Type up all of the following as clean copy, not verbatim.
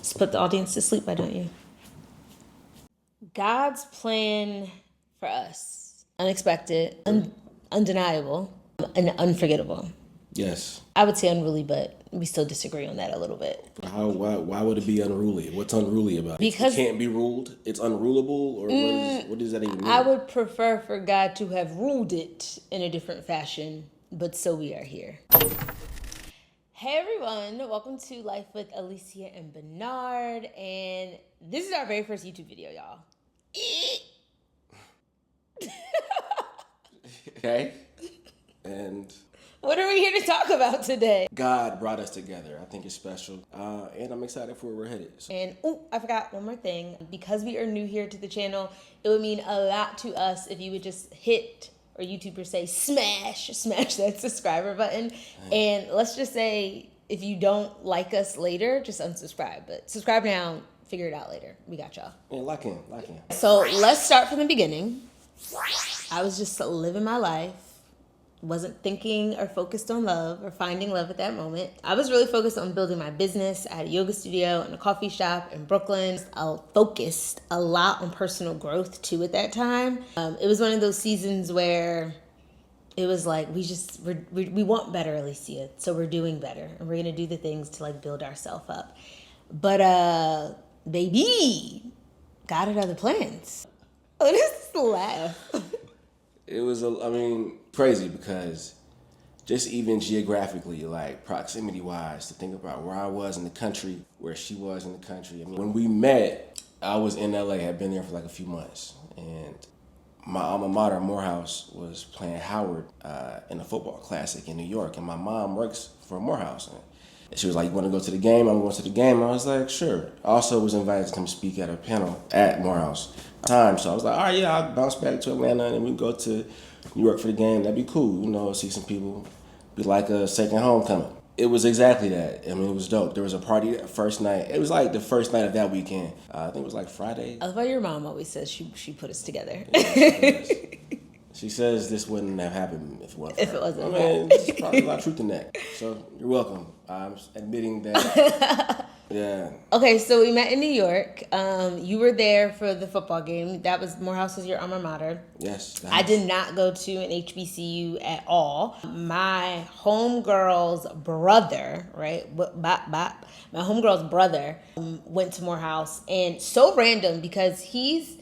Just put the audience to sleep, why don't you? God's plan for us, unexpected, undeniable, and unforgettable. Yes. I would say unruly, but we still disagree on that a little bit. Why would it be unruly? What's unruly about it? Because it can't be ruled? It's unrulable? Or what does that even mean? I would prefer for God to have ruled it in a different fashion, but so we are here. Hey everyone, welcome to Life with Alicia and Bernard, and this is our very first YouTube video, y'all. Okay. And what are we here to talk about today? God brought us together. I think it's special. And I'm excited for where we're headed. So. And, I forgot one more thing. Because we are new here to the channel, it would mean a lot to us if you would just hit, or YouTubers say, smash that subscriber button. And let's just say, if you don't like us later, just unsubscribe. But subscribe now, figure it out later. We got y'all. Yeah, lock in. So let's start from the beginning. I was just living my life. Wasn't thinking or focused on love or finding love at that moment. I was really focused on building my business. I had a yoga studio and a coffee shop in Brooklyn. I focused a lot on personal growth too at that time. It was one of those seasons where it was like, we want better, Alicia. So we're doing better and we're going to do the things to like build ourselves up. But baby, God had other plans. Oh, this laugh. It was, crazy because just even geographically, like proximity-wise, to think about where I was in the country, where she was in the country. When we met, I was in LA, had been there for like a few months, and my alma mater, Morehouse, was playing Howard in a football classic in New York, and my mom works for Morehouse. And she was like, "You want to go to the game?" I'm going to the game. I was like, "Sure." I also was invited to come speak at a panel at Morehouse time, so I was like, "All right, yeah, I'll bounce back to Atlanta and we can go to New York for the game. That'd be cool, see some people, be like a second homecoming." It was exactly that. It was dope. There was a party that first night. It was like the first night of that weekend. I think it was like Friday. I love how your mom always says she put us together. Yeah, she says this wouldn't have happened if it wasn't. If it wasn't. There's probably a lot of truth in that. So you're welcome. I'm admitting that. Yeah. Okay, so we met in New York. You were there for the football game. That was Morehouse was your alma mater. Yes. I did not go to an HBCU at all. My homegirl's brother, right? My homegirl's brother went to Morehouse, and so random because he's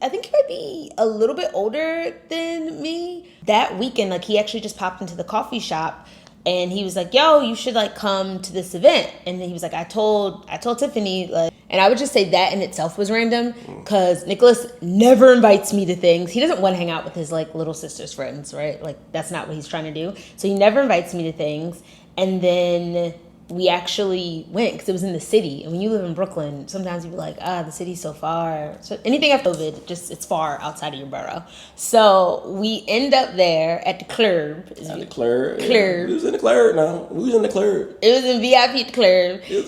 I think he might be a little bit older than me. That weekend, like he actually just popped into the coffee shop. And he was like, "Yo, you should like come to this event." And then he was like, I told Tiffany, like, and I would just say that in itself was random because Nicholas never invites me to things. He doesn't want to hang out with his like little sister's friends, right? Like that's not what he's trying to do. So he never invites me to things. And then we actually went because it was in the city. And when you live in Brooklyn, sometimes you're like, the city's so far. So anything after COVID, it's far outside of your borough. So we end up there at the club. At the club. Club. Yeah. We was in the club now. We was in the club. It was in VIP club. It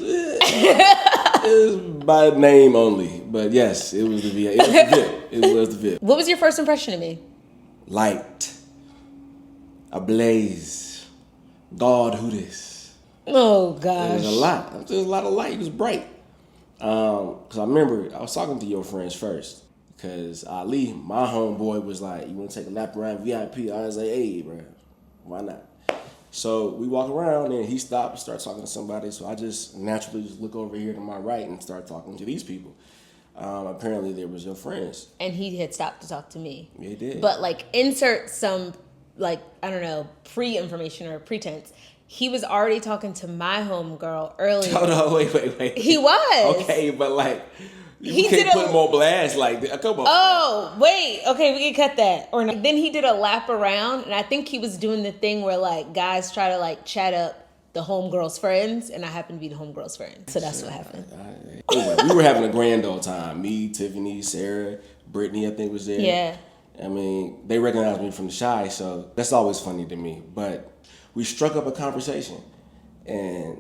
was by name only. But yes, it was the VIP. It was the VIP. It was the VIP. What was your first impression of me? Light. Ablaze. God, who this? Oh gosh. There's a lot. There's a lot of light. It was bright. Cause I remember I was talking to your friends first. Cause Ali, my homeboy, was like, "You want to take a lap around VIP?" I was like, "Hey, bro, why not?" So we walk around and he stopped and started talking to somebody. So I just naturally just look over here to my right and start talking to these people. Apparently there was your friends. And he had stopped to talk to me. Yeah, he did. But like insert some like, I don't know, pre-information or pretense. He was already talking to my homegirl earlier. Oh, no, wait. He was. Okay, but like, you can't put him on blast like that. Come on. Oh, wait. Okay, we can cut that. Or not. Then he did a lap around, and I think he was doing the thing where like guys try to like chat up the homegirl's friends, and I happened to be the homegirl's friend. So that's what happened. Anyway, we were having a grand old time. Me, Tiffany, Sarah, Brittany, I think was there. Yeah. They recognized me from the Shy, so that's always funny to me. But we struck up a conversation, and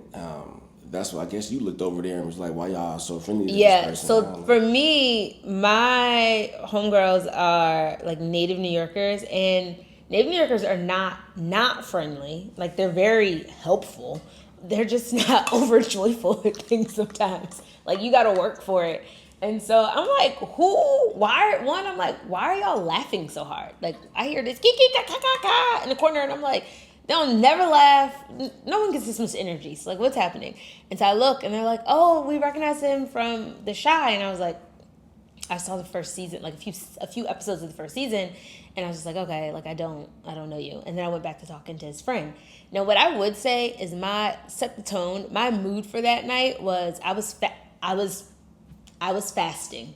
that's why I guess you looked over there and was like, "Why y'all so friendly to this person?" So for me, my homegirls are like native New Yorkers, and native New Yorkers are not friendly. Like they're very helpful, they're just not over joyful with things sometimes. Like, you got to work for it. And so I'm like, why are y'all laughing so hard? Like, I hear this kiki ka ka ka ka in the corner, and I'm like, they'll never laugh. No one gets this much energy. So, like, what's happening? And so I look, and they're like, oh, we recognize him from The Shy. And I was like, I saw the first season, like a few episodes of the first season, and I was just like, okay, like I don't know you. And then I went back to talking to his friend. Now, what I would say is set the tone. My mood for that night was I was fasting.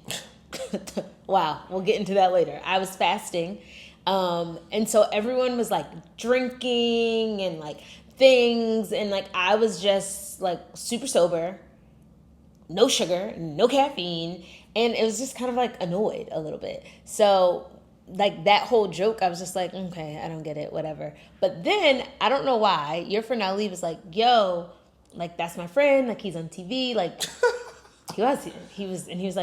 Wow, we'll get into that later. I was fasting, and so everyone was like drinking and like things, and like I was just like super sober, no sugar, no caffeine. And it was just kind of like annoyed a little bit. So like that whole joke, I was just like, okay, I don't get it, whatever. But then I don't know why your friend Ali was like, yo, like that's my friend, like he's on TV, like he was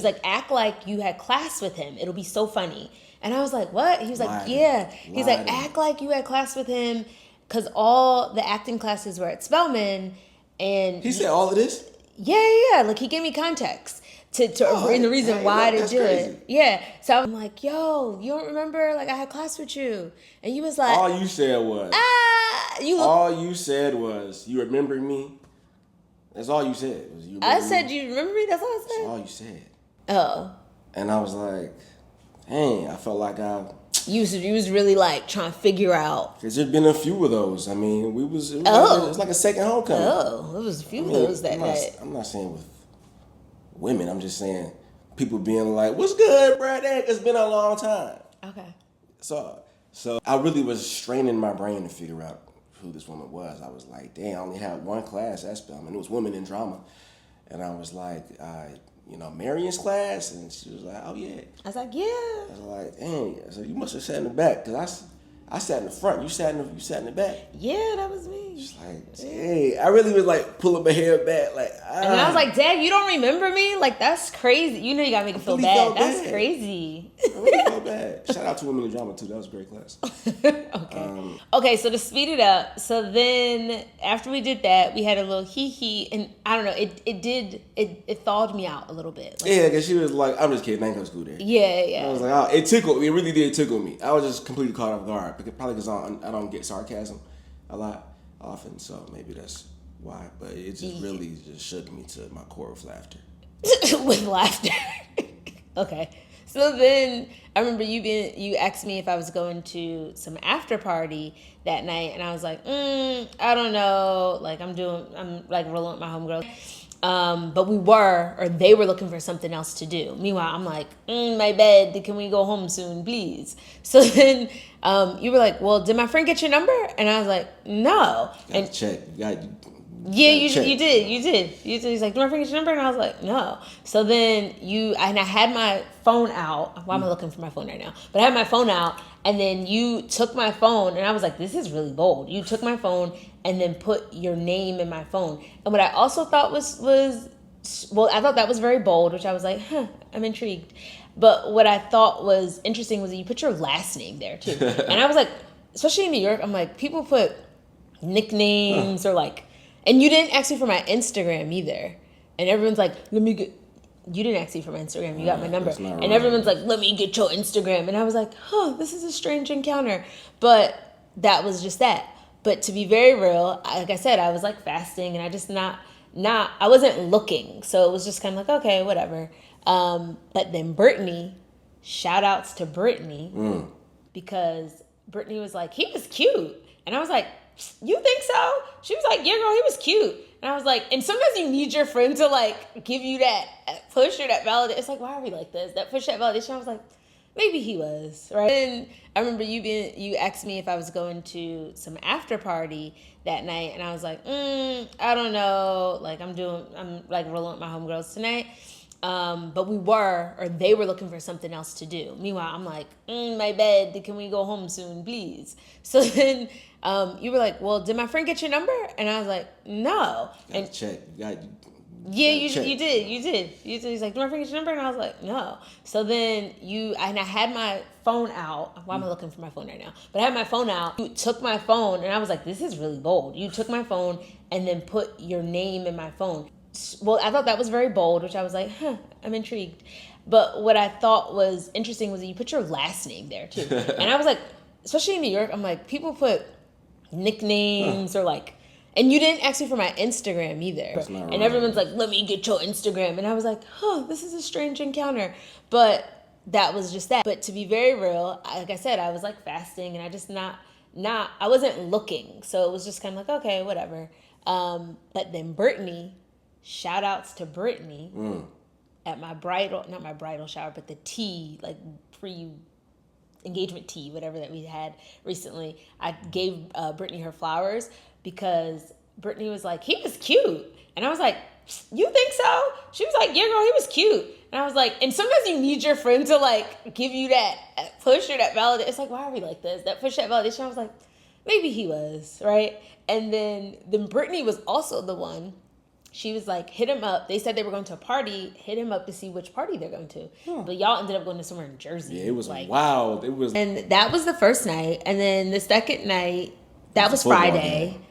like, act like you had class with him. It'll be so funny. And I was like, what? He was like, yeah. He's like, act like you had class with him, because all the acting classes were at Spelman. And he said all of this? Yeah. Like he gave me context. And the reason why to do it. Yeah. So I'm like, yo, you don't remember? Like, I had class with you. And you was like... All you said was... All you said was, you remember me? That's all you said. I said, you remember me? That's all I said? That's all you said. Oh. And I was like, dang, I felt like You was really, like, trying to figure out... Because there's been a few of those. I mean, it was like a second homecoming. Oh, it was a few of those that night. I'm not saying with women, I'm just saying people being like, what's good, Brad? It's been a long time. Okay. So I really was straining my brain to figure out who this woman was. I was like, damn, I only had one class at Spelman. It was women in drama. And I was like, Marion's class? And she was like, oh, yeah. I was like, yeah. I was like, dang. I said, you must have sat in the back, because I sat in the front. You sat in the back. Yeah, that was me. Just like, hey, I really was like pulling my hair back, like. And then I was like, Dad, you don't remember me? Like, that's crazy. You know, you gotta make it feel bad. That's crazy. I really felt bad. Shout out to women in drama too. That was a great class. Okay. Okay, so to speed it up, so then after we did that, we had a little hee, and I don't know, it thawed me out a little bit. Like, yeah, because she was like, I'm just kidding, I ain't gonna school there. Yeah. I was like, oh, it tickled me. It really did tickle me. I was just completely caught off guard. Probably because I don't get sarcasm a lot often, so maybe that's why. But it just really just shook me to my core with laughter. With laughter. Okay. So then I remember you asked me if I was going to some after party that night, and I was like, I don't know. Like I'm like rolling with my homegirls. But they were looking for something else to do. Meanwhile, I'm like, my bed, can we go home soon, please? So then you were like, well, did my friend get your number? And I was like, no. And check. You did. He's like, do my friend get your number? And I was like, no. So then I had my phone out. Why am I looking for my phone right now? But I had my phone out, and then you took my phone, and I was like, this is really bold. You took my phone and then put your name in my phone. And what I also thought was I thought that was very bold, which I was like, I'm intrigued. But what I thought was interesting was that you put your last name there too. And I was like, especially in New York, I'm like, people put nicknames or like, and you didn't ask me for my Instagram either. And everyone's like, you didn't ask me for my Instagram. You got my number. And everyone's like, let me get your Instagram. And I was like, this is a strange encounter. But that was just that. But to be very real, like I said, I was like fasting, and I just I wasn't looking. So it was just kind of like, okay, whatever. But then Brittany, shout outs to Brittany, because Brittany was like, he was cute. And I was like, you think so? She was like, yeah, girl, he was cute. And I was like, and sometimes you need your friend to like give you that push or that validation. It's like, why are we like this? That push, that validation. I was like, maybe he was, right? And I remember you asked me if I was going to some after party that night, and I was like, I don't know. Like I'm like rolling with my homegirls tonight. But they were looking for something else to do. Meanwhile, I'm like, my bed, can we go home soon, please? So then you were like, well, did my friend get your number? And I was like, no. Check. Yeah, gotta check. you did. He's like, do I forget your number? And I was like, no. So then and I had my phone out. Why am I looking for my phone right now? But I had my phone out. You took my phone, and I was like, this is really bold. You took my phone and then put your name in my phone. Well, I thought that was very bold, which I was like, I'm intrigued. But what I thought was interesting was that you put your last name there too. And I was like, especially in New York, I'm like, people put nicknames or like, and you didn't ask me for my Instagram either. That's not right. And everyone's like, let me get your Instagram. And I was like, this is a strange encounter. But that was just that. But to be very real, like I said, I was like fasting and I just I wasn't looking. So it was just kind of like, okay, whatever. But then Brittany, shout outs to Brittany at my not my bridal shower, but the tea, like engagement tea, whatever that we had recently. I gave Brittany her flowers because Brittany was like, he was cute. And I was like, you think so? She was like, yeah, girl, he was cute. And I was like, and sometimes you need your friend to like give you that push or that validation. It's like, why are we like this? That push, that validation. I was like, maybe he was, right? And then Brittany was also the one. She was like, hit him up. They said they were going to a party. Hit him up to see which party they're going to. But y'all ended up going to somewhere in Jersey. Yeah, it was like, wild. It was. And that was the first night. And then the second night, that was Friday. Game.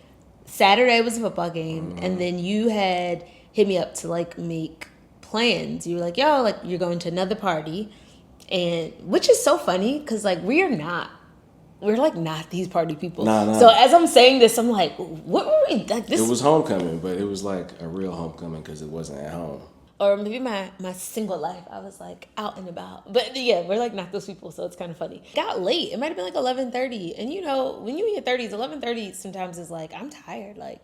Saturday was a football game. And then you had hit me up to like make plans. You were like, yo, like you're going to another party. And which is so funny because like we're like not these party people. Nah. So as I'm saying this, I'm like, what were we like this? It was homecoming, but it was like a real homecoming because it wasn't at home. Or maybe my single life, I was like out and about. But yeah, we're like not those people, so it's kind of funny. It got late. It might have been like 11:30. And you know, when you in your 30s, 11:30 sometimes is like, I'm tired. Like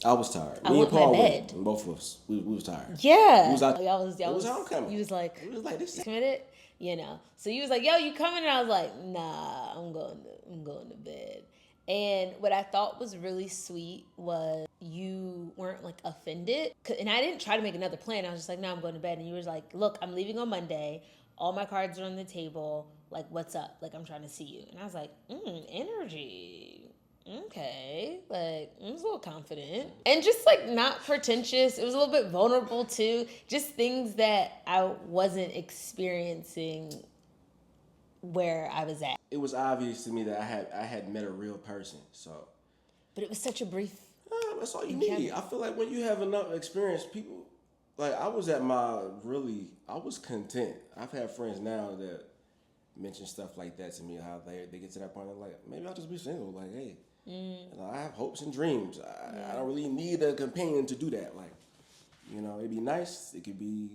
I was tired. I want my bed. Both of us, we was tired. Yeah. We was out, y'all was homecoming. You was like, this committed? You know. So you was like, yo, you coming? And I was like, nah, I'm going to bed. And what I thought was really sweet was you weren't like offended. And I didn't try to make another plan. I was just like, no, I'm going to bed. And you were like, look, I'm leaving on Monday. All my cards are on the table. Like, what's up? Like, I'm trying to see you. And I was like, energy. Okay. Like, I was a little confident. And just like not pretentious. It was a little bit vulnerable too. Just things that I wasn't experiencing where I was at. It was obvious to me that I had met a real person. So, but it was such a brief. That's all you need. I feel like when you have enough experience, people like I was content. I've had friends now that mention stuff like that to me. How they get to that point, they're like, maybe I'll just be single. Like, hey, I have hopes and dreams. I don't really need a companion to do that. Like, you know, it'd be nice. It could be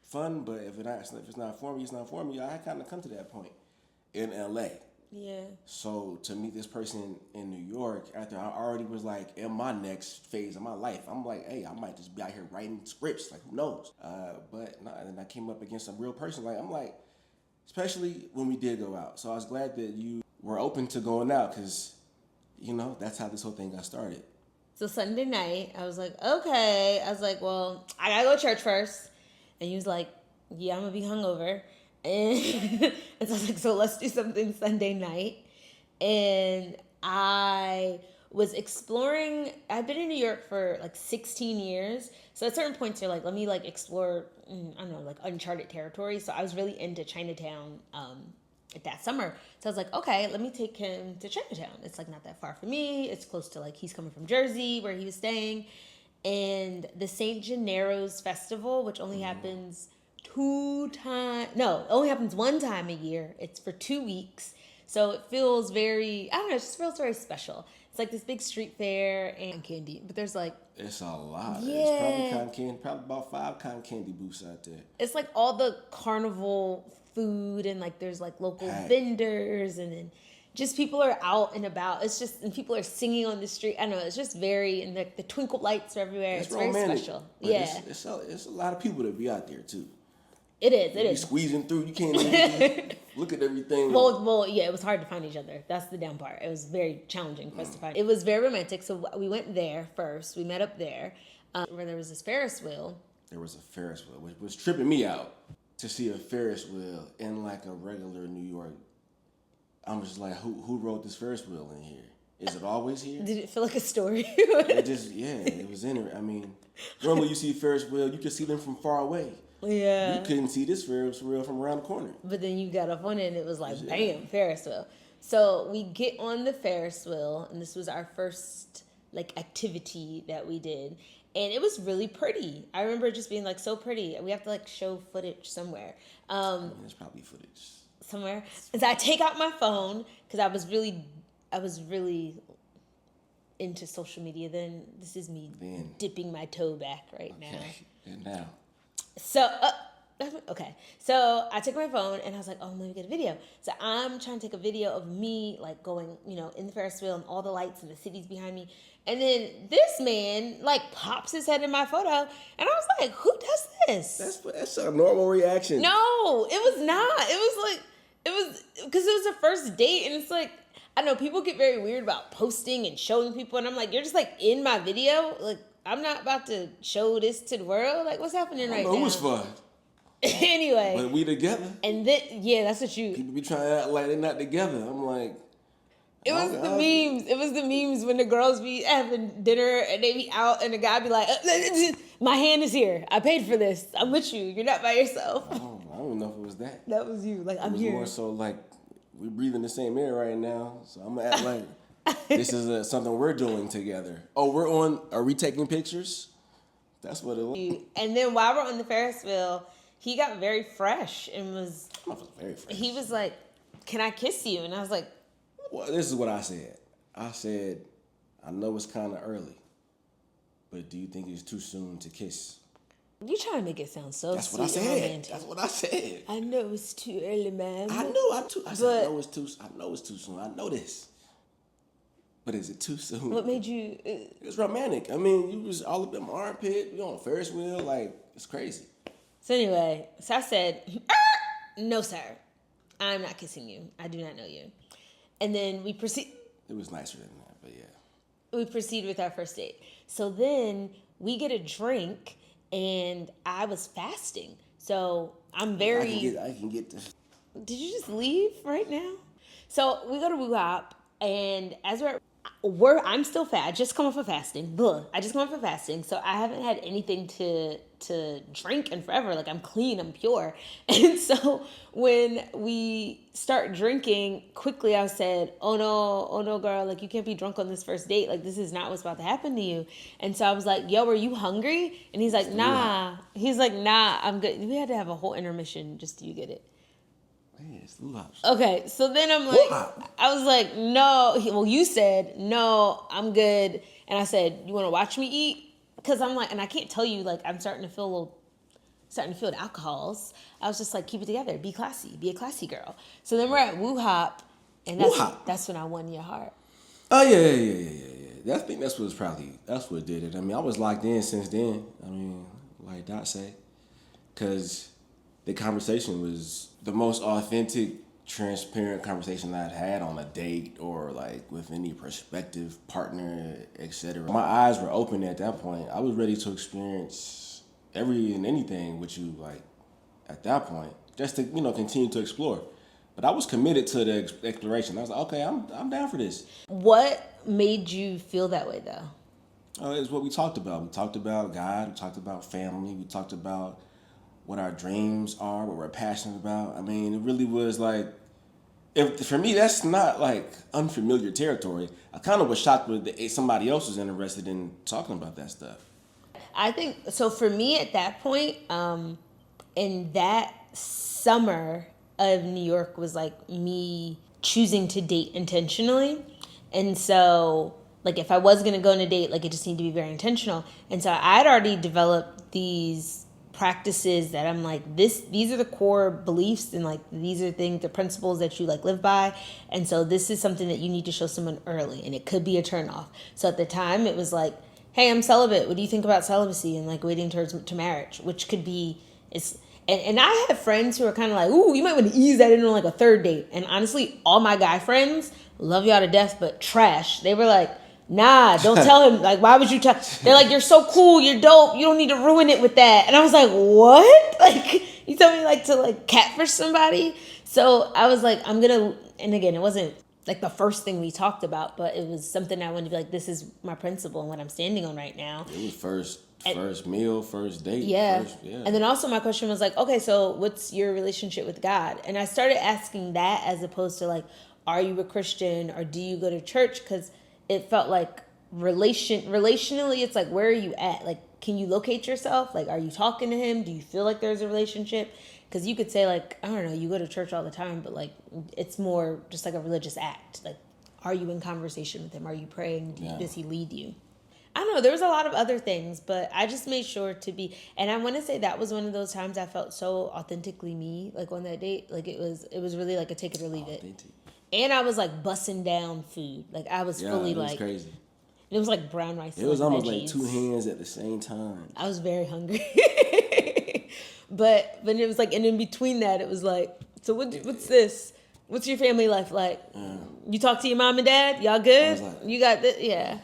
fun, but if it's not for me, it's not for me. I kind of come to that point in LA. Yeah. So to meet this person in New York, after I already was like in my next phase of my life, I'm like, hey, I might just be out here writing scripts. Like, who knows? But no, and then I came up against a real person. Like, I'm like, especially when we did go out. So I was glad that you were open to going out because, you know, that's how this whole thing got started. So Sunday night, I was like, okay. I was like, well, I gotta go to church first. And he was like, yeah, I'm gonna be hungover. And so I was like, so let's do something Sunday night. And I was exploring. I've been in New York for like 16 years. So at certain points you're like, let me like explore, I don't know, like uncharted territory. So I was really into Chinatown that summer. So I was like, okay, let me take him to Chinatown. It's like not that far from me. It's close to like, he's coming from Jersey where he was staying. And the St. Gennaro's Festival, which only happens only happens one time a year. It's for 2 weeks. So it feels very, I don't know, it just feels very special. It's like this big street fair and candy. But there's like... It's a lot. Yeah. It's probably cotton candy, probably about 5 cotton candy booths out there. It's like all the carnival food and like there's like local vendors and then just people are out and about. It's just, and people are singing on the street. I don't know, it's just very, and the twinkle lights are everywhere. It's romantic, very special. But yeah. It's a lot of people that be out there too. It is. You're squeezing through. You can't even look at everything. Well, yeah, it was hard to find each other. That's the down part. It was very challenging for us to find. It was very romantic. So we went there first. We met up there where there was this Ferris wheel. There was a Ferris wheel, which was tripping me out to see a Ferris wheel in like a regular New York. I'm just like, who wrote this Ferris wheel in here? Is it always here? Did it feel like a story? It was in it. I mean, normally you see Ferris wheel, you can see them from far away. Yeah. You couldn't see this Ferris wheel from around the corner. But then you got up on it and it was like, bam, Ferris wheel. So we get on the Ferris wheel, and this was our first like activity that we did. And it was really pretty. I remember just being like so pretty. We have to like show footage somewhere. There's probably footage. Somewhere. And so I take out my phone because I was really into social media then. This is me dipping my toe back right now. And now. So, okay. So I took my phone and I was like, oh, let me get a video. So I'm trying to take a video of me like going, in the Ferris wheel and all the lights and the cities behind me. And then this man like pops his head in my photo. And I was like, who does this? That's a normal reaction. No, it was not. It was because it was a first date. And it's like, I know people get very weird about posting and showing people. And I'm like, you're just like in my video. Like, I'm not about to show this to the world. Like, what's happening right now? It was fun. Anyway. But we together. And then, that's what you... People be trying to act like they're not together. I'm like... It was the memes. It was the memes when the girls be having dinner and they be out and the guy be like, my hand is here. I paid for this. I'm with you. You're not by yourself. I don't know if it was that. That was you. Like, I'm here. It was more so like, we breathing the same air right now. So I'm going to act like this is something we're doing together. Oh, are we taking pictures? That's what it was. And then while we're on the Ferris wheel, he got very fresh and was... very fresh. He was like, can I kiss you? And I was like... Well, this is what I said. I said, I know it's kind of early, but do you think it's too soon to kiss? You trying to make it sound so That's sweet what I said. romantic. That's what I said. I know it's too early, man. I know it's too soon. I know this. But is it too soon? What made you... It was romantic. I mean, you was all up in my armpit. You on a Ferris wheel. Like, it's crazy. So anyway, I said, no, sir. I'm not kissing you. I do not know you. And then we proceed... It was nicer than that, but yeah. We proceed with our first date. So then we get a drink, and I was fasting. So I'm very... I can get this. Did you just leave right now? So we go to Woo Hop, and as I'm still fat. I just come off of fasting. I just come off of fasting, so I haven't had anything to drink in forever. Like, I'm clean, I'm pure. And so when we start drinking, quickly I said, oh no, girl, like, you can't be drunk on this first date. Like, this is not what's about to happen to you. And so I was like, yo, are you hungry? And he's like, nah. He's like, nah, I'm good. We had to have a whole intermission just so you get it. Man, it's Woo Hop. Okay, so then I'm like, I was like, no. You said, no, I'm good. And I said, you want to watch me eat? Because I'm like, and I can't tell you, like, I'm starting to feel the alcohols. I was just like, keep it together. Be classy. Be a classy girl. So then we're at Woo Hop, and that's when I won your heart. Oh, yeah. I think that's what did it. I mean, I was locked in since then. I mean, like Dot say. Because the conversation was the most authentic, transparent conversation I'd had on a date or like with any prospective partner, etc. My eyes were open at that point. I was ready to experience every and anything with you, like at that point, just to continue to explore. But I was committed to the exploration. I was like, okay, I'm down for this. What made you feel that way though? It's what we talked about. We talked about God. We talked about family. We talked about what our dreams are, what we're passionate about. I mean, it really was like, for me, that's not like unfamiliar territory. I kind of was shocked that somebody else was interested in talking about that stuff. I think, so for me at that point, in that summer of New York was like me choosing to date intentionally. And so, like, if I was going to go on a date, like, it just needed to be very intentional. And so I'd already developed these practices that I'm like, these are the core beliefs, and like, these are the principles that you like live by. And so this is something that you need to show someone early, and it could be a turnoff. So at the time it was like, hey, I'm celibate. What do you think about celibacy and like waiting to marriage? Which could be, and I have friends who are kind of like, ooh, you might want to ease that in on like a third date. And honestly, all my guy friends love y'all to death, but trash. They were like, nah, don't tell him. Like, why would you tell? They're like, you're so cool, you're dope, you don't need to ruin it with that. And I was like, what? Like, you tell me like to like catfish somebody? So I was like, and again, it wasn't like the first thing we talked about, but it was something I wanted to be like, this is my principle and what I'm standing on right now. It was first meal, first date. Yeah. Yeah. And then also my question was like, okay, so what's your relationship with God? And I started asking that as opposed to like, are you a Christian or do you go to church? Because it felt like relationally, it's like, where are you at? Like, can you locate yourself? Like, are you talking to him? Do you feel like there's a relationship? Because you could say like, I don't know, you go to church all the time, but like, it's more just like a religious act. Like, are you in conversation with him? Are you praying? Yeah. Does he lead you? I don't know. There was a lot of other things, but I just made sure to be. And I want to say that was one of those times I felt so authentically me, like on that date. Like it was really like a take it or leave it. And I was like bussing down food. Like I was fully it was like crazy. It was like brown rice. It was almost veggies. like two hands at the same time. I was very hungry, but it was like, and in between that, it was like, so what's this? What's your family life like? You talk to your mom and dad? Y'all good? Like, you got this? Yeah.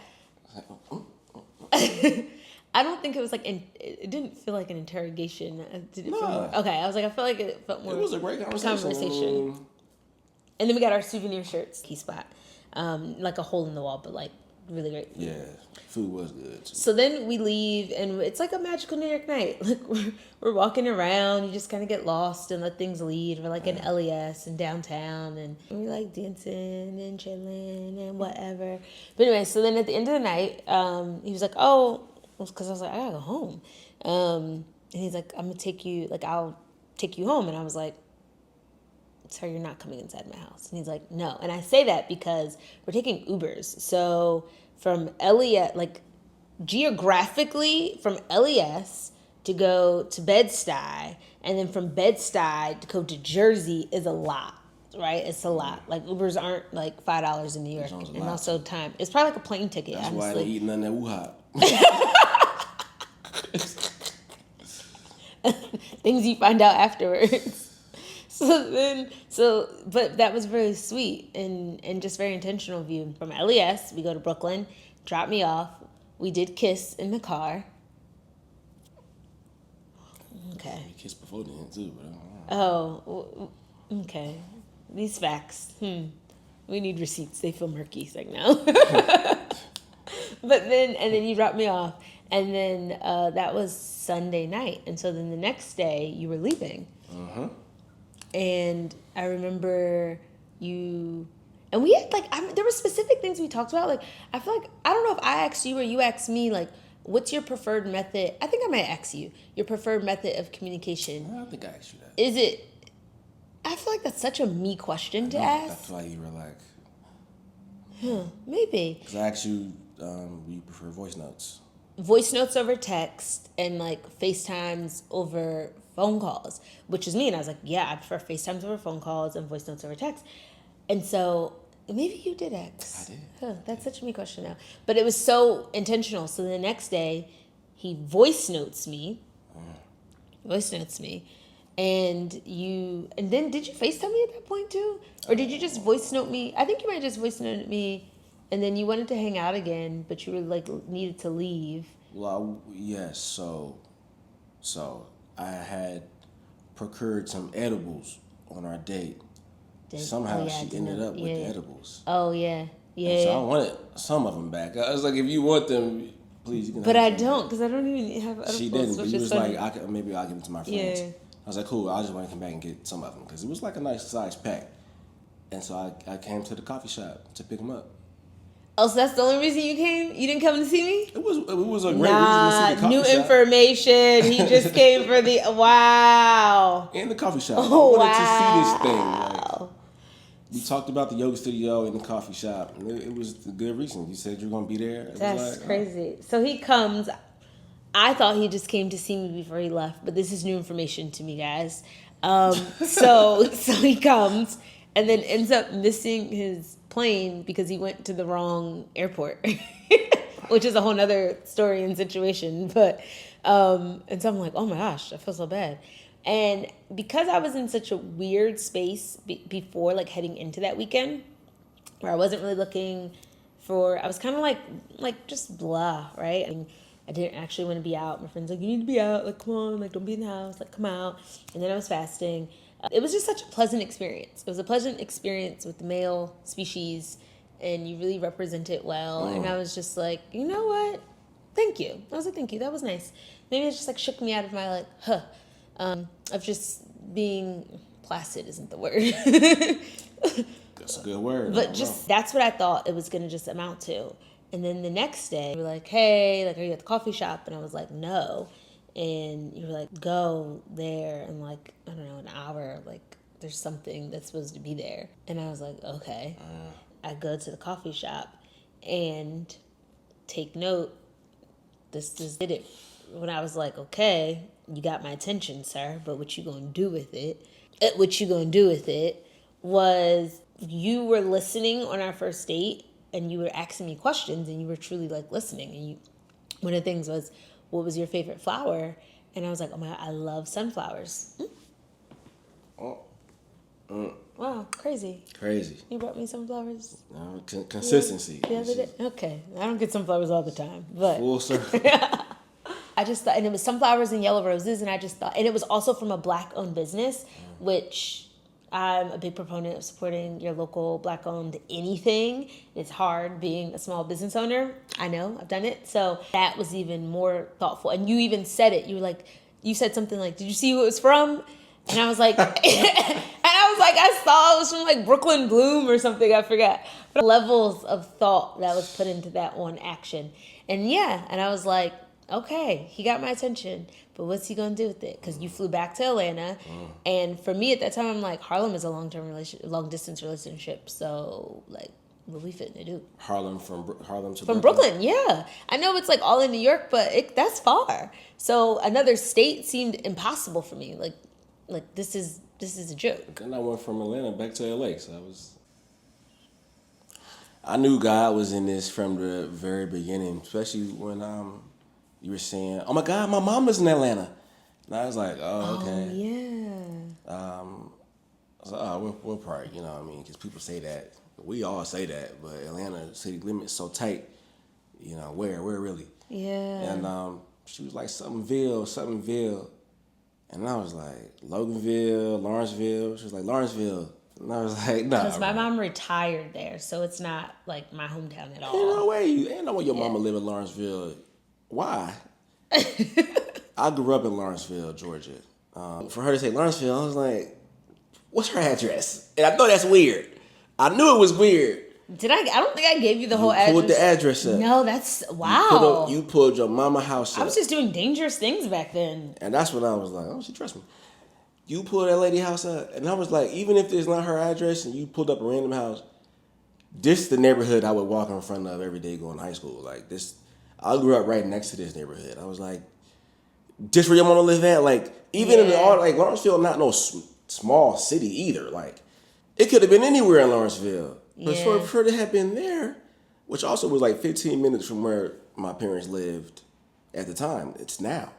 I don't think it was like it didn't feel like an interrogation. Did it feel more? Okay, I was like, I felt like it felt more. It was a great conversation. And then we got our souvenir shirts, key spot, like a hole in the wall, but like really great. Yeah, food was good too. So then we leave, and it's like a magical New York night. Like we're walking around, you just kind of get lost and let things lead. We're like in LES and downtown, and we're like dancing and chilling and whatever. But anyway, so then at the end of the night, he was like, "Oh," because I was like, "I gotta go home," and he's like, "I'm gonna take you. Like I'll take you home," and I was like, "Sir, you're not coming inside my house." And he's like, "No." And I say that because we're taking Ubers. So from LES, like geographically from LES to go to Bed-Stuy, and then from Bed-Stuy to go to Jersey is a lot, right? It's a lot. Like Ubers aren't like $5 in New York, and also time. It's probably like a plane ticket. That's honestly. why they eat none of that woo-hop. Things you find out afterwards. But that was very sweet and just very intentional of you. From LES, we go to Brooklyn, drop me off. We did kiss in the car. Okay. We kissed before then too, but I don't know. Oh, okay. These facts. We need receipts. They feel murky. It's like, no. But then you dropped me off. And then that was Sunday night. And so then the next day you were leaving. Uh-huh. And I remember you, and we had like, there were specific things we talked about. Like, I feel like, I don't know if I asked you or you asked me, like, what's your preferred method? I think I might ask you, your preferred method of communication. I don't think I asked you that. Is it, I feel like that's such a me question to ask. I feel like you were like, maybe. Because I asked you, you prefer voice notes. Voice notes over text and like FaceTimes over phone calls, which is me. And I was like, yeah, I prefer FaceTimes over phone calls and voice notes over text. And so maybe you did X. I did. That's such a me question now. But it was so intentional. So the next day, he voice notes me. And then did you FaceTime me at that point too? Or did you just voice note me? I think you might have just voice noted me. And then you wanted to hang out again, but you were like needed to leave. Well, yes. So I had procured some edibles on our date. Somehow she ended up with the edibles. Oh yeah, yeah. And so I wanted some of them back. I was like, if you want them, please. You can. But I don't, because I don't even have edibles. She didn't. But you was like, maybe I'll give it to my friends. Yeah. I was like, cool. I just want to come back and get some of them because it was like a nice size pack. And so I came to the coffee shop to pick them up. Oh, so that's the only reason you came? You didn't come to see me? It was a great reason to see the coffee new shop. Information. He just came for the wow. In the coffee shop. Oh, I wanted to see this thing. Like, we talked about the yoga studio in the coffee shop. And it was a good reason. You said you were going to be there. That's crazy. So he comes. I thought he just came to see me before he left, but this is new information to me, guys. So he comes and then ends up missing his plane because he went to the wrong airport, which is a whole nother story and situation. But and so I'm like, oh my gosh, I feel so bad. And because I was in such a weird space before, like heading into that weekend, where I wasn't really looking for, I was kind of like just blah, right? And I didn't actually want to be out. My friend's like, you need to be out. Like, come on. Like, don't be in the house. Like, come out. And then I was fasting. It was just such a pleasant experience. It was a pleasant experience with the male species, and you really represent it well. And I was just like, you know what? Thank you. I was like, thank you. That was nice. Maybe it just like shook me out of my like, of just being placid isn't the word. That's a good word. But just that's what I thought it was gonna just amount to. And then the next day, we were like, hey, like, are you at the coffee shop? And I was like, no. And you were like, go there in like, I don't know, an hour. Like, there's something that's supposed to be there. And I was like, okay. I go to the coffee shop and take note. This did it. When I was like, okay, you got my attention, sir, but what you gonna do with it? What you gonna do with it was you were listening on our first date and you were asking me questions and you were truly like listening. And one of the things was, what was your favorite flower? And I was like, oh my God, I love sunflowers. Wow, crazy. Crazy. You brought me sunflowers? Consistency. The other day? Okay. I don't get sunflowers all the time, but Full circle. I just thought, and it was sunflowers and yellow roses, and I just thought, and it was also from a Black-owned business, which I'm a big proponent of supporting your local Black-owned anything. It's hard being a small business owner. I know, I've done it. So that was even more thoughtful. And you even said it. You were like, you said something like, did you see who it was from? And I was like, I saw it was from like Brooklyn Bloom or something, I forgot. But levels of thought that was put into that one action. And yeah, and I was like, okay, he got my attention, but what's he gonna do with it? Because you flew back to Atlanta, and for me at that time, I'm like, Harlem is a long distance relationship. So like, what we fitting to do? Harlem to from Brooklyn, yeah. I know it's like all in New York, but that's far. So another state seemed impossible for me. Like this is a joke. And I went from Atlanta back to LA, so I knew God was in this from the very beginning, especially when you were saying, "Oh my God, my mom is in Atlanta," and I was like, "Oh, okay." Oh yeah. I was like, "Oh, we're probably, you know what I mean?" Because people say that, we all say that, but Atlanta city limits so tight, you know, where really? Yeah. And she was like, somethingville. And I was like, Loganville, Lawrenceville. She was like, Lawrenceville. And I was like, nah. Because my mom retired there, so it's not like my hometown at all. Ain't no way your mama live in Lawrenceville. Why? I grew up in Lawrenceville, Georgia. For her to say Lawrenceville, I was like, what's her address? And I know that's weird. I knew it was weird. Did I? I don't think I gave you the whole address. You pulled the address up. No, that's wow. You pulled your mama house up. I was just doing dangerous things back then. And that's when I was like, oh, she trusts me. You pulled that lady house up, and I was like, even if it's not her address, and you pulled up a random house, this is the neighborhood I would walk in front of every day going to high school. Like this, I grew up right next to this neighborhood. I was like, this where your mama live at? Like even in like Lawrenceville, not no small city either. Like it could have been anywhere in Lawrenceville. But for her to have been there, which also was like 15 minutes from where my parents lived at the time, it's now.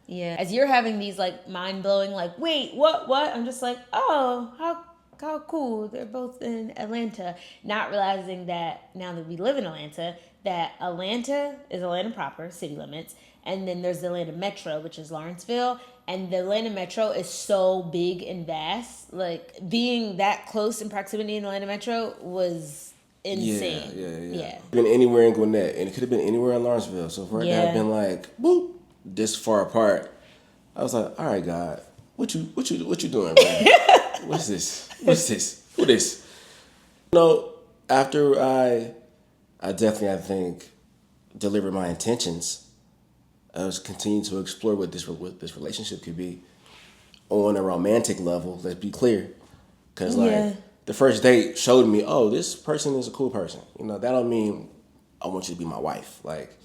Yeah. As you're having these like mind-blowing, like, wait, what? I'm just like, oh, how cool. They're both in Atlanta. Not realizing that now that we live in Atlanta, that Atlanta is Atlanta proper, city limits. And then there's the Atlanta Metro, which is Lawrenceville. And the Atlanta Metro is so big and vast. Like, being that close in proximity in the Atlanta Metro was insane. Yeah. Been anywhere in Gwinnett, and it could have been anywhere in Lawrenceville. So for it to have been like, boop, this far apart, I was like, all right, God, what you doing, man? What's this? Who this? You know, after I definitely, I think, delivered my intentions, I was continuing to explore what this relationship could be on a romantic level. Let's be clear, because the first date showed me, oh, this person is a cool person. You know, that don't mean I want you to be my wife. Like,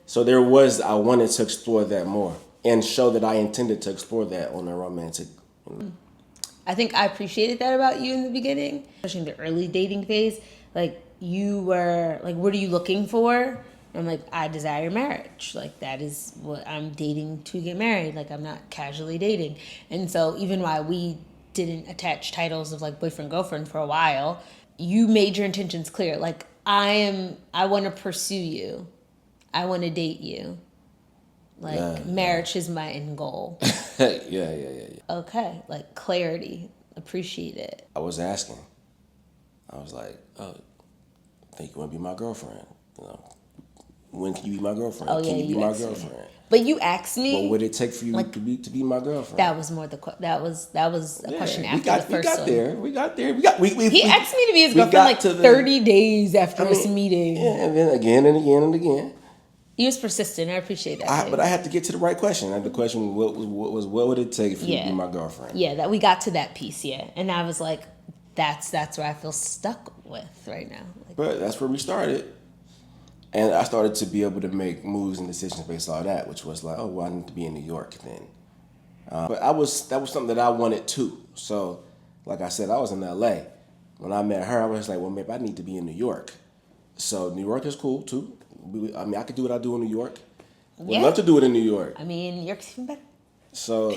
so I wanted to explore that more and show that I intended to explore that on a romantic. You know. I think I appreciated that about you in the beginning, especially in the early dating phase. Like, you were like, what are you looking for? I'm like, I desire marriage. Like, that is what I'm dating to get married. Like, I'm not casually dating. And so even while we didn't attach titles of like boyfriend, girlfriend for a while, you made your intentions clear. Like, I want to pursue you. I want to date you. Like, marriage is my end goal. Yeah. Okay, like clarity. Appreciate it. I was asking. I was like, oh, I think you want to be my girlfriend. You know, when can you be my girlfriend? Oh, Can yeah, you be you my asked me. girlfriend? But you asked me. What would it take for you like, to be my girlfriend? That was more that was a question after the first one. We got there. He asked me to be his girlfriend like 30 days after this meeting. Yeah, and then again and again and again. He was persistent. I appreciate that. But I had to get to the right question. And the question was what would it take for you to be my girlfriend? Yeah, that we got to that piece, and I was like, that's where I feel stuck with right now. Like, but that's where we started. And I started to be able to make moves and decisions based on that, which was like, oh, well, I need to be in New York then. But that was something that I wanted too. So, like I said, I was in LA. When I met her, I was like, well, maybe I need to be in New York. So New York is cool too. I mean, I could do what I do in New York. Would love to do it in New York. I mean, New York's even better. So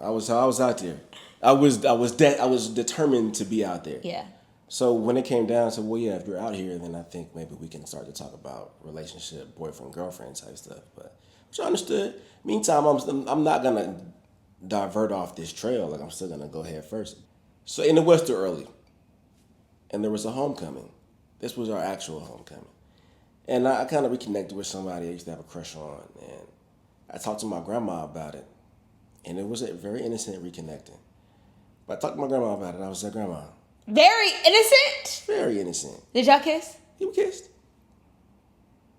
I was out there. I was determined to be out there. Yeah. So when it came down to, well, yeah, if you're out here, then I think maybe we can start to talk about relationship, boyfriend, girlfriend type stuff. But which I understood. Meantime, I'm not gonna divert off this trail. Like, I'm still gonna go head first. So, and it was too early, and there was a homecoming. This was our actual homecoming, and I kind of reconnected with somebody I used to have a crush on, and I talked to my grandma about it, and it was a very innocent reconnecting. But I talked to my grandma about it. I was like, Grandma. Very innocent. Very innocent. Did y'all kiss? We kissed.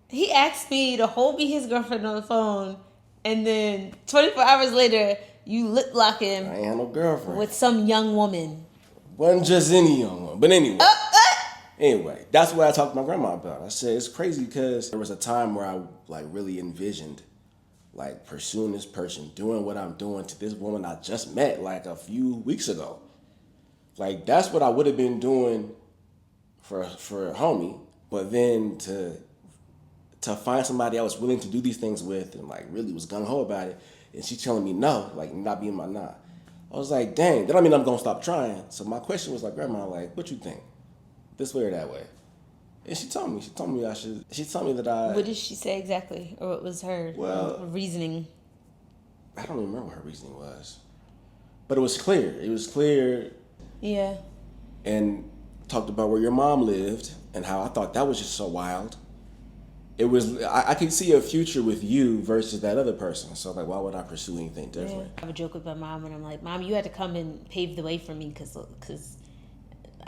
He asked me to hold be his girlfriend on the phone, and then 24 hours later, you lip lock him. I ain't had no girlfriend. With some young woman. Wasn't just any young one. But anyway. Anyway, that's what I talked to my grandma about. I said, it's crazy because there was a time where I like really envisioned like pursuing this person, doing what I'm doing to this woman I just met like a few weeks ago. Like, that's what I would have been doing for homie. But then to find somebody I was willing to do these things with and like really was gung-ho about it, and she telling me no, like not being my nah. I was like, dang, that don't mean I'm gonna stop trying. So my question was like, Grandma, like, what you think? This way or that way? And she told me that I... What did she say exactly? Or what was her reasoning? I don't even remember what her reasoning was. But it was clear. It was clear. Yeah. And talked about where your mom lived and how I thought that was just so wild. It was, I could see a future with you versus that other person. So like, why would I pursue anything different? Yeah. I have a joke with my mom and I'm like, Mom, you had to come and pave the way for me because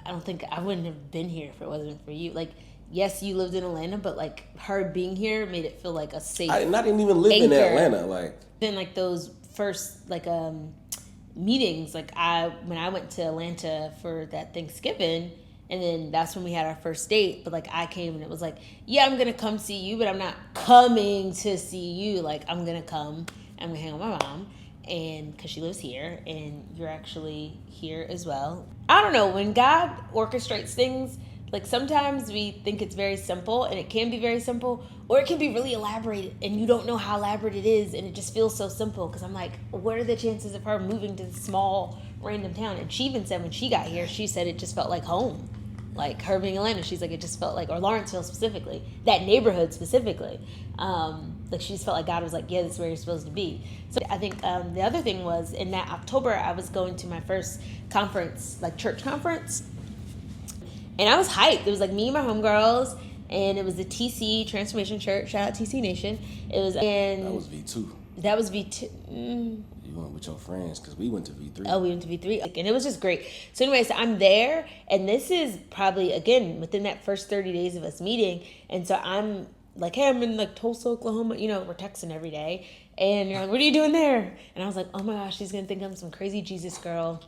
I don't think I wouldn't have been here if it wasn't for you. Like, yes, you lived in Atlanta, but like her being here made it feel like a safe I didn't even live in Atlanta. Like, then like those first like meetings, like when I went to Atlanta for that Thanksgiving, and then that's when we had our first date. But like I came and it was like, yeah, I'm gonna come see you, but I'm not coming to see you. Like, I'm gonna come, I'm gonna hang with my mom, and because she lives here, and you're actually here as well. I don't know, when God orchestrates things, like sometimes we think it's very simple, and it can be very simple, or it can be really elaborate, and you don't know how elaborate it is, and it just feels so simple. Because I'm like, what are the chances of her moving to this small random town? And she even said when she got here, she said it just felt like home. Like her being Atlanta, she's like, it just felt like, or Lawrenceville specifically, that neighborhood specifically, like she just felt like God was like, yeah, this is where you're supposed to be. So I think the other thing was in that October, I was going to my first conference, like church conference, and I was hyped. It was like me and my homegirls, and it was the TC Transformation Church. Shout out TC Nation. It was, and that was V2. That was V2. You went with your friends because we went to V3. Oh, we went to V3, and it was just great. So anyways, I'm there, and this is probably, again, within that first 30 days of us meeting, and so I'm like, hey, I'm in like Tulsa, Oklahoma. You know, we're texting every day, and you're like, what are you doing there? And I was like, oh my gosh, she's gonna think I'm some crazy Jesus girl.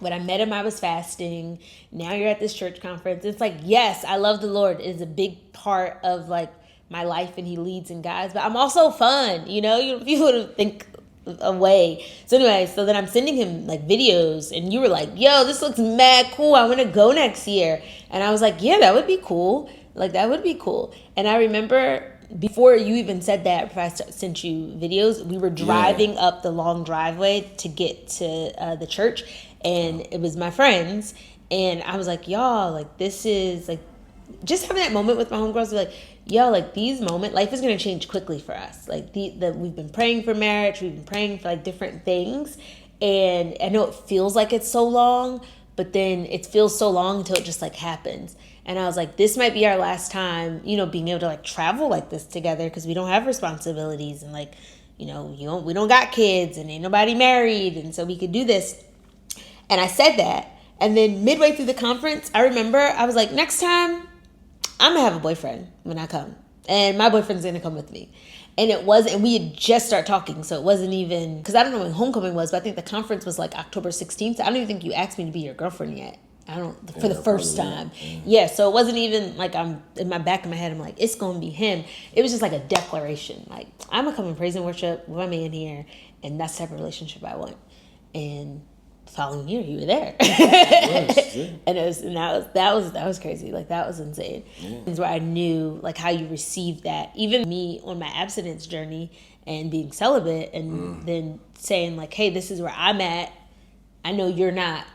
When I met him, I was fasting. Now you're at this church conference. It's like, yes, I love the Lord. It is a big part of like my life, and he leads and guides. But I'm also fun, you know? You would think away. So anyway, so then I'm sending him like videos, and you were like, yo, this looks mad cool. I want to go next year. And I was like, yeah, that would be cool. Like, that would be cool. And I remember before you even said that, before I sent you videos, we were driving up the long driveway to get to the church, and it was my friends, and I was like, y'all, like, this is like, just having that moment with my homegirls, like, yo, like these moments, life is going to change quickly for us. Like we've been praying for marriage. We've been praying for like different things. And I know it feels like it's so long, but then it feels so long until it just like happens. And I was like, this might be our last time, you know, being able to like travel like this together because we don't have responsibilities and like, you know, we don't got kids and ain't nobody married. And so we could do this. And I said that. And then midway through the conference, I remember I was like, next time I'm going to have a boyfriend when I come. And my boyfriend's going to come with me. And it wasn't, and we had just started talking. So it wasn't even, because I don't know when homecoming was, but I think the conference was like October 16th. So I don't even think you asked me to be your girlfriend yet. I don't, for the first time. Yeah. So it wasn't even like I'm in my back of my head, I'm like, it's going to be him. It was just like a declaration. Like, I'm going to come and praise and worship with my man here. And that's the type of relationship I want. And the following year, you were there. And that was crazy. Like, that was insane. It's where I knew like how you received that. Even me on my abstinence journey and being celibate and then saying like, hey, this is where I'm at. I know you're not.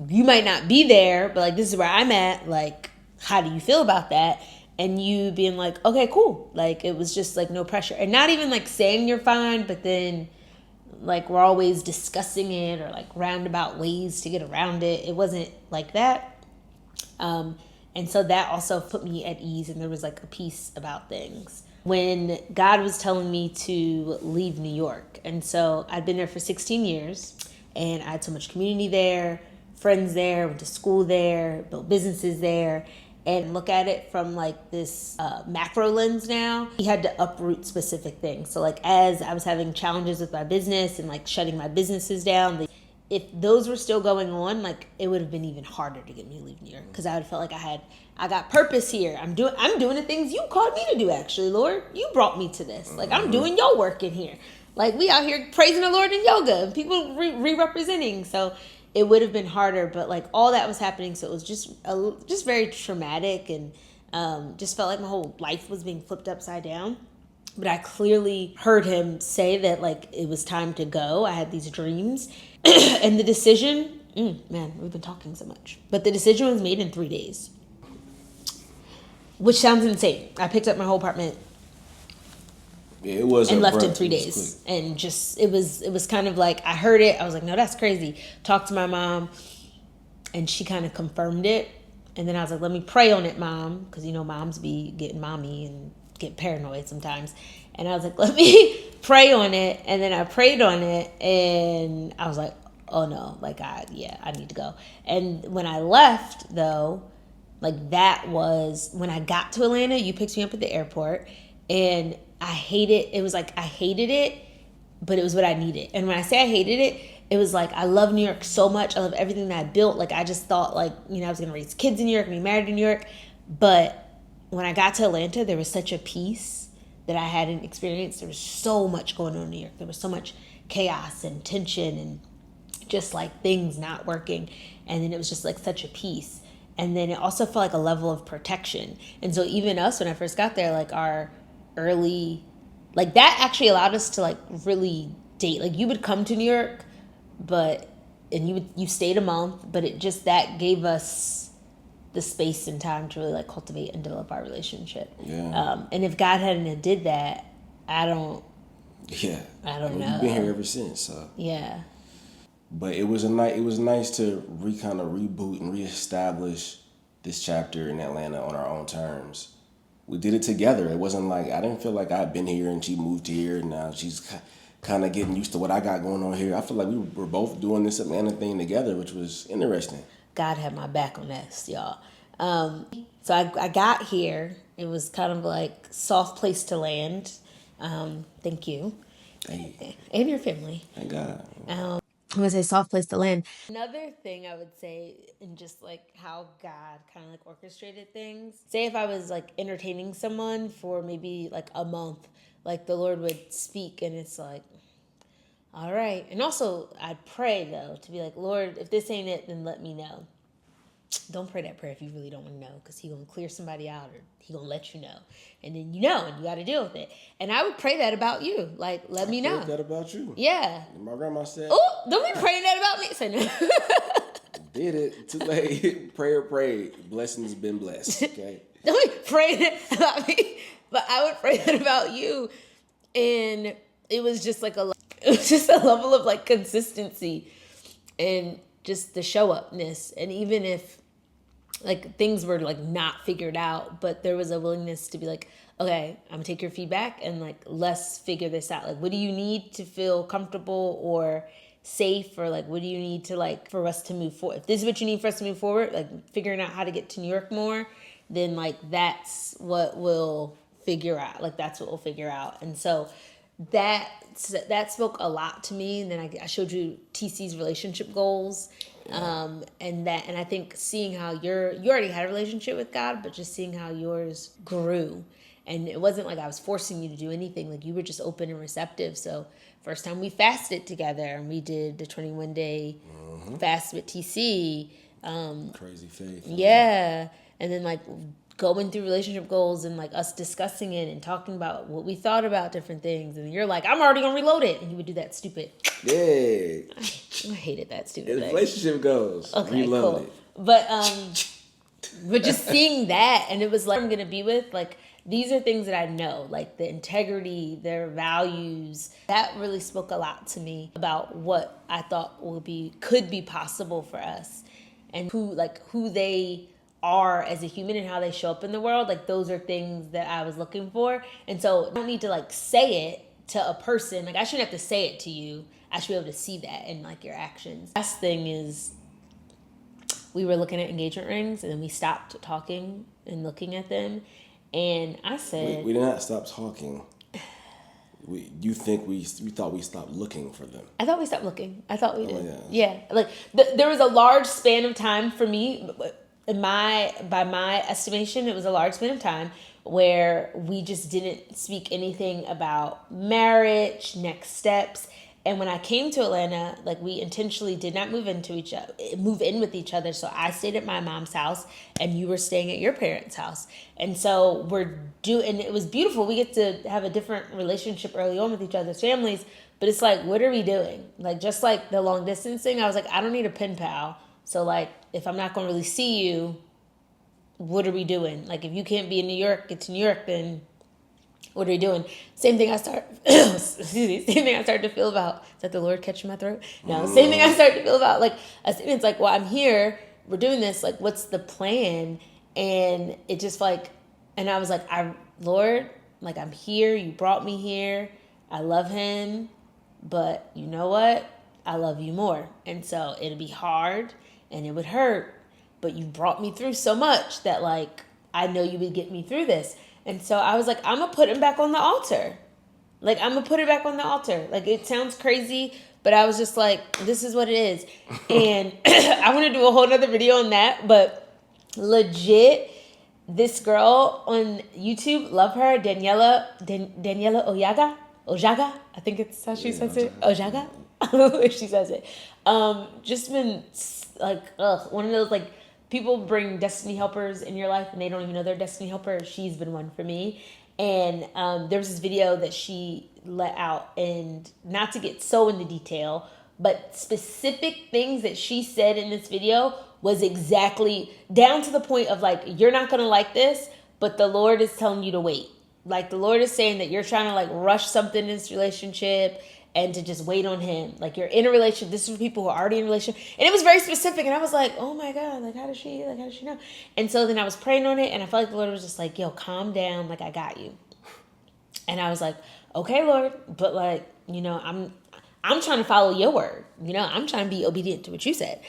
You might not be there, but like, this is where I'm at. Like, how do you feel about that? And you being like, okay, cool. Like, it was just like no pressure. And not even like saying you're fine, but then like we're always discussing it or like roundabout ways to get around it. It wasn't like that. And so that also put me at ease, and there was like a peace about things. When God was telling me to leave New York, and so I'd been there for 16 years, and I had so much community there, friends there, went to school there, built businesses there, and look at it from like this macro lens now. He had to uproot specific things. So like as I was having challenges with my business and like shutting my businesses down, if those were still going on, like it would have been even harder to get me to leave New York, because I would have felt like I got purpose here. I'm doing the things you called me to do. Actually, Lord, you brought me to this. Like, I'm doing your work in here. Like, we out here praising the Lord in yoga and people re-representing. So it would have been harder, but like all that was happening. So it was just very traumatic, and just felt like my whole life was being flipped upside down. But I clearly heard him say that like it was time to go. I had these dreams and the decision, man, we've been talking so much, but the decision was made in 3 days, which sounds insane. I picked up my whole apartment. Yeah, it was, and left in 3 days. And just, it was kind of like, I heard it. I was like, no, that's crazy. Talked to my mom, and she kind of confirmed it. And then I was like, let me pray on it, Mom. Because, you know, moms be getting mommy and get paranoid sometimes. And I was like, let me pray on it. And then I prayed on it, and I was like, oh no, like, I need to go. And when I left, though, like, that was when I got to Atlanta. You picked me up at the airport, and I hated it, but it was what I needed. And when I say I hated it, it was like, I love New York so much. I love everything that I built. Like, I just thought, like, you know, I was going to raise kids in New York and be married in New York. But when I got to Atlanta, there was such a peace that I hadn't experienced. There was so much going on in New York. There was so much chaos and tension and just like things not working. And then it was just like such a peace. And then it also felt like a level of protection. And so even us, when I first got there, like our early, like that actually allowed us to like really date. Like, you would come to New York, and you stayed a month, but it just, that gave us the space and time to really like cultivate and develop our relationship. Yeah. And if God hadn't did that, I don't know. You've been here ever since, so. Yeah. But it was nice to kind of reboot and reestablish this chapter in Atlanta on our own terms. We did it together. It wasn't like, I didn't feel like I'd been here and she moved here and now she's kind of getting used to what I got going on here. I feel like we were both doing this Atlanta thing together, which was interesting. God had my back on this, y'all. So I got here. It was kind of like soft place to land. Thank you. Hey. And your family. Thank God. I'm going to say soft place to land. Another thing I would say, in just like how God kind of like orchestrated things. Say if I was like entertaining someone for maybe like a month, like the Lord would speak, and it's like, all right. And also I'd pray though, to be like, Lord, if this ain't it, then let me know. Don't pray that prayer if you really don't want to know, because he going to clear somebody out, or he going to let you know. And then you know, and you got to deal with it. And I would pray that about you. Like, let me know. I prayed that about you. Yeah. And my grandma said, oh, don't be praying that about me. Say no. Did it. Too late. Prayer prayed. Blessings been blessed. Okay. Don't be praying it about me, but I would pray that about you. And it was just like it was just a level of like consistency and just the show upness. And even if like things were like not figured out, but there was a willingness to be like, okay, I'm gonna take your feedback and like let's figure this out. Like, what do you need to feel comfortable or safe, or like what do you need to like for us to move forward? If this is what you need for us to move forward, like figuring out how to get to New York more, then like that's what we'll figure out. Like that's what we'll figure out. And so that spoke a lot to me. And then I showed you TC's relationship goals. And I think seeing how you already had a relationship with God, but just seeing how yours grew. And it wasn't like I was forcing you to do anything. Like you were just open and receptive. So first time we fasted together and we did the 21-day fast with TC. Crazy faith. Yeah. And then like going through relationship goals and like us discussing it and talking about what we thought about different things. And you're like, I'm already gonna reload it. And you would do that stupid. Yeah. I hated that stupid thing. Relationship goals. Okay, reload cool. it. But just seeing that, and it was like I'm gonna be with, like these are things that I know, like the integrity, their values. That really spoke a lot to me about what I thought could be possible for us, and who they are as a human and how they show up in the world. Like those are things that I was looking for. And so I don't need to like say it to a person. Like I shouldn't have to say it to you. I should be able to see that in like your actions. Last thing is we were looking at engagement rings and then we stopped talking and looking at them. And I said, we did not stop talking. We thought we stopped looking for them. I thought we stopped looking. I thought we did. Oh, yeah. Like there was a large span of time for me. By my estimation, it was a large span of time where we just didn't speak anything about marriage, next steps. And when I came to Atlanta, like we intentionally did not move in with each other. So I stayed at my mom's house and you were staying at your parents' house. And so and it was beautiful. We get to have a different relationship early on with each other's families, but it's like, what are we doing? Like, just like the long distance thing, I was like, I don't need a pen pal. So like, if I'm not going to really see you, what are we doing? Like, if you can't be in New York, get to New York, then what are you doing? Same thing I started to feel about, is that the Lord catching my throat? No, same thing I started to feel about, like, it's like, well, I'm here, we're doing this, like, what's the plan? And it just like, and I was like, Lord, like, I'm here, you brought me here, I love him, but you know what? I love you more. And so it'd be hard and it would hurt, but you brought me through so much that like, I know you would get me through this. And so I was like, I'm going to put him back on the altar. Like, I'm going to put it back on the altar. Like, it sounds crazy, but I was just like, this is what it is. And I want to do a whole nother video on that, but legit, this girl on YouTube, love her, Daniela Ojaga, I think it's how she says it. Ojaga? She says it. Just been like, one of those like, people bring destiny helpers in your life and they don't even know they're destiny helper. She's been one for me. And there was this video that she let out, and not to get so into detail, but specific things that she said in this video was exactly down to the point of like, you're not going to like this, but the Lord is telling you to wait. Like the Lord is saying that you're trying to like rush something in this relationship and to just wait on him. Like you're in a relationship. This is for people who are already in a relationship. And it was very specific. And I was like, oh my God, like how does she know? And so then I was praying on it and I felt like the Lord was just like, yo, calm down. Like I got you. And I was like, okay, Lord, but like, you know, I'm trying to follow your word. You know, I'm trying to be obedient to what you said.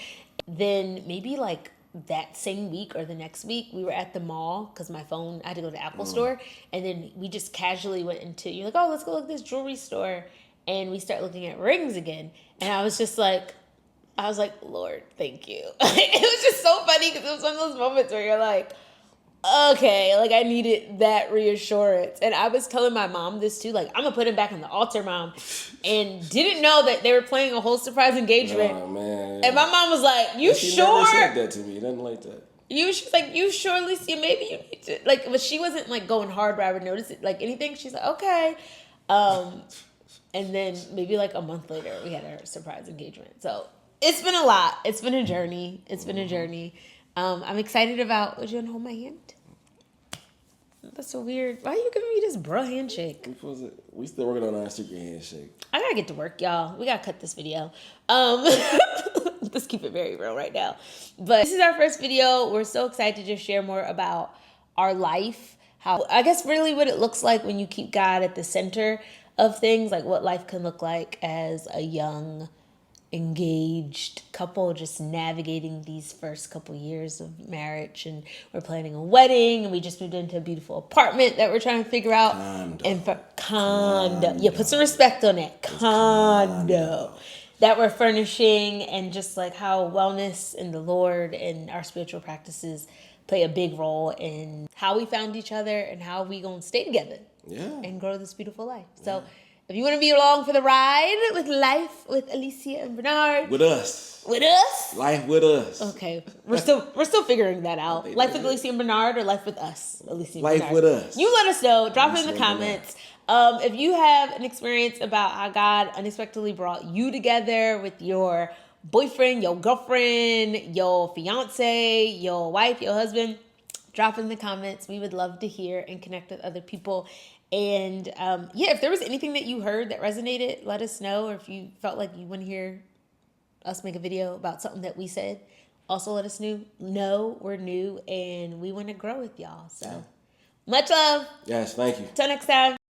Then maybe like that same week or the next week, we were at the mall because I had to go to the Apple store. And then we just casually went into, you're like, oh, let's go look at this jewelry store. And we start looking at rings again. And I was like, Lord, thank you. It was just so funny because it was one of those moments where you're like, okay, like I needed that reassurance. And I was telling my mom this too, like, I'm going to put him back on the altar, Mom. And didn't know that they were playing a whole surprise engagement. Oh, man. And my mom was like, She never said that to me. Nothing like that. She's like, you sure, Lucia? Maybe you need to, like, but she wasn't like going hard where I would notice it, like anything. She's like, okay. And then maybe like a month later, we had our surprise engagement. So it's been a lot. It's been a journey. I'm excited about, would you want to hold my hand? That's so weird. Why are you giving me this bruh handshake? We still working on our secret handshake. I gotta get to work, y'all. We gotta cut this video. Let's keep it very real right now. But this is our first video. We're so excited to just share more about our life. How, I guess, really what it looks like when you keep God at the center of things, like what life can look like as a young, engaged couple, just navigating these first couple years of marriage. And we're planning a wedding, and we just moved into a beautiful apartment that we're trying to figure out. Condo. Yeah, put some respect on it. Condo that we're furnishing, and just like how wellness and the Lord and our spiritual practices play a big role in how we found each other and how we gonna stay together and grow this beautiful life. So if you want to be along for the ride with life with Alicia and Bernard, with us, life with us. Okay, we're still figuring that out. Life with Alicia and Bernard, or life with us, Alicia and Bernard. Life with us. You let us know. Drop it in the comments. If you have an experience about how God unexpectedly brought you together with your boyfriend, your girlfriend, your fiance, your wife, your husband, drop in the comments. We would love to hear and connect with other people. And if there was anything that you heard that resonated, let us know. Or if you felt like you want to hear us make a video about something that we said, also let us know. We're new and we want to grow with y'all. So much love. Yes, thank you. Till next time.